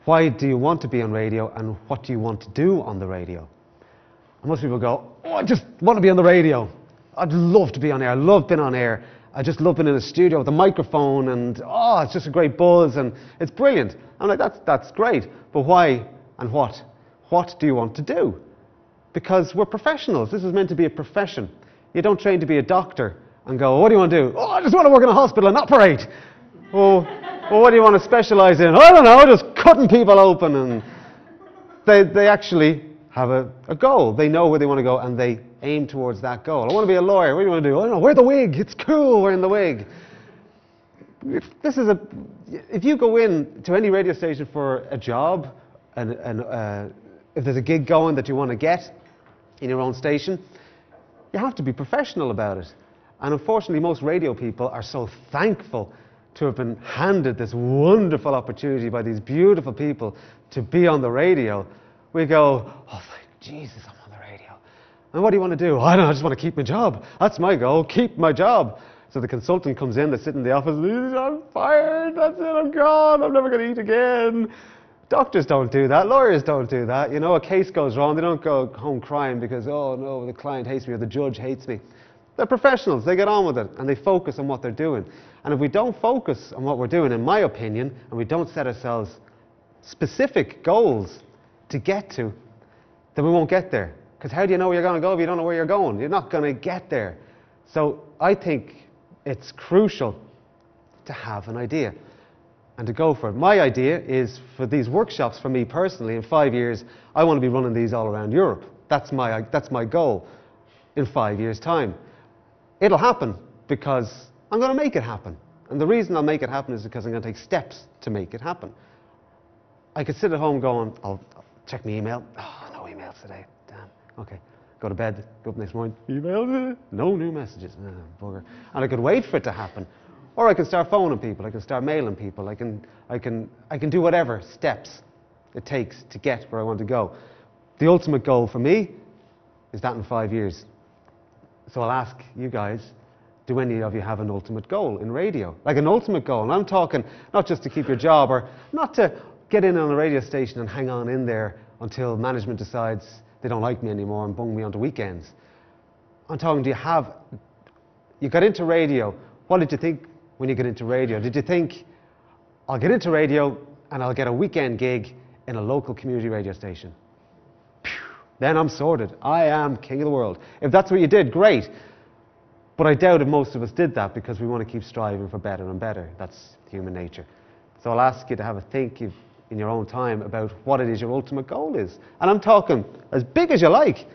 Why do you want to be on radio, and what do you want to do on the radio? And most people go, oh, I just want to be on the radio. I'd love to be on air. I love being on air. I just love being in a studio with a microphone, and oh, it's just a great buzz, and it's brilliant. I'm like, that's great, but why and what? What do you want to do? Because we're professionals. This is meant to be a profession. You don't train to be a doctor and go, what do you want to do? Oh, I just want to work in a hospital and operate. Oh, well, what do you want to specialize in? I don't know, just cutting people open. And they actually have a goal. They know where they want to go, and they aim towards that goal. I want to be a lawyer. What do you want to do? I don't know, wear the wig. It's cool wearing the wig. If you go in to any radio station for a job, and if there's a gig going that you want to get in your own station, you have to be professional about it. And unfortunately, most radio people are so thankful to have been handed this wonderful opportunity by these beautiful people to be on the radio. We go, oh, thank Jesus, I'm on the radio. And what do you want to do? I don't know, I just want to keep my job. That's my goal, keep my job. So the consultant comes in, they sit in the office, I'm fired, that's it, I'm gone, I'm never going to eat again. Doctors don't do that, lawyers don't do that. You know, a case goes wrong, they don't go home crying because, oh no, the client hates me or the judge hates me. They're professionals, they get on with it, and they focus on what they're doing. And if we don't focus on what we're doing, in my opinion, and we don't set ourselves specific goals to get to, then we won't get there. Because how do you know where you're going to go if you don't know where you're going? You're not going to get there. So I think it's crucial to have an idea and to go for it. My idea is for these workshops, for me personally, in 5 years, I want to be running these all around Europe. That's my goal in 5 years' time. It'll happen because I'm going to make it happen. And the reason I'll make it happen is because I'm going to take steps to make it happen. I could sit at home going, I'll check my email. Oh, no emails today. Damn. Okay. Go to bed, go up next morning, email, no new messages. Bugger. And I could wait for it to happen. Or I can start phoning people, I can start mailing people, I can do whatever steps it takes to get where I want to go. The ultimate goal for me is that in 5 years. So I'll ask you guys, do any of you have an ultimate goal in radio? Like an ultimate goal, and I'm talking not just to keep your job or not to get in on a radio station and hang on in there until management decides they don't like me anymore and bung me onto weekends. I'm talking, you got into radio, what did you think when you got into radio? Did you think, I'll get into radio and I'll get a weekend gig in a local community radio station? Phew, then I'm sorted. I am king of the world. If that's what you did, great. But I doubt if most of us did that because we want to keep striving for better and better. That's human nature. So I'll ask you to have a think in your own time about what it is your ultimate goal is. And I'm talking as big as you like.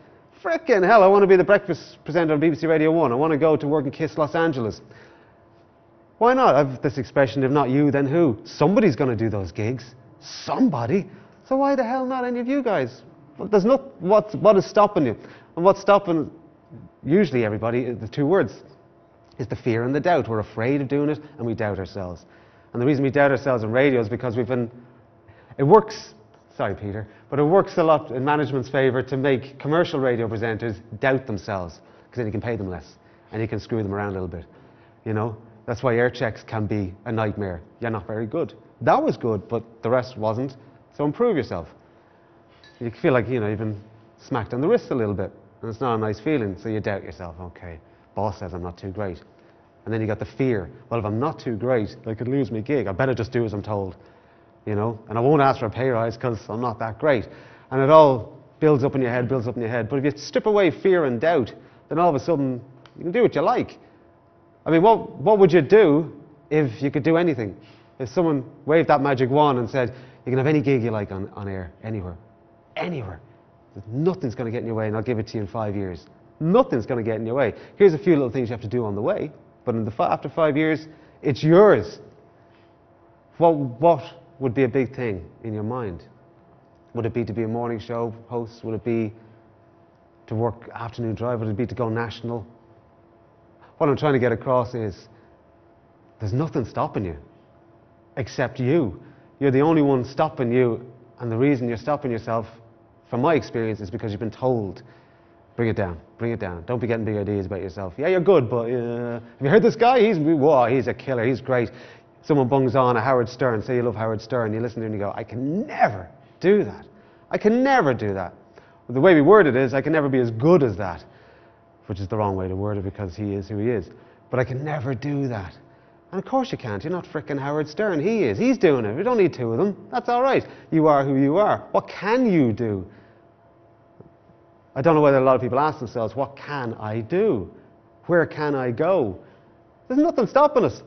Frickin' hell, I want to be the breakfast presenter on BBC Radio 1. I want to go to work in KISS Los Angeles. Why not? I have this expression, if not you, then who? Somebody's going to do those gigs. Somebody. So why the hell not any of you guys? There's what is stopping you? And what's stopping usually everybody, the two words, is the fear and the doubt. We're afraid of doing it and we doubt ourselves. And the reason we doubt ourselves in radio is because it works, sorry Peter, but it works a lot in management's favour to make commercial radio presenters doubt themselves, because then you can pay them less and you can screw them around a little bit. You know, that's why air checks can be a nightmare. You're not very good. That was good, but the rest wasn't. So improve yourself. You feel like, you've been smacked on the wrist a little bit, and it's not a nice feeling, so you doubt yourself. Okay, boss says I'm not too great. And then you got the fear. Well, if I'm not too great, I could lose my gig. I better just do as I'm told. And I won't ask for a pay rise because I'm not that great. And it all builds up in your head, builds up in your head. But if you strip away fear and doubt, then all of a sudden you can do what you like. I mean, what would you do if you could do anything? If someone waved that magic wand and said, you can have any gig you like on air, anywhere. Anywhere. Nothing's going to get in your way, and I'll give it to you in 5 years. Nothing's going to get in your way. Here's a few little things you have to do on the way, but after 5 years, it's yours. What would be a big thing in your mind? Would it be to be a morning show host? Would it be to work afternoon drive? Would it be to go national? What I'm trying to get across is there's nothing stopping you except you. You're the only one stopping you, and the reason you're stopping yourself, from my experience, is because you've been told, bring it down, bring it down. Don't be getting big ideas about yourself. Yeah, you're good, but have you heard this guy? He's a killer, he's great. someone bungs on a Howard Stern, say you love Howard Stern, you listen to him and you go, I can never do that. I can never do that. Well, the way we word it is, I can never be as good as that, which is the wrong way to word it because he is who he is. But I can never do that. And of course you can't. You're not frickin' Howard Stern. He is. He's doing it. We don't need two of them. That's all right. You are who you are. What can you do? I don't know whether a lot of people ask themselves, what can I do? Where can I go? There's nothing stopping us.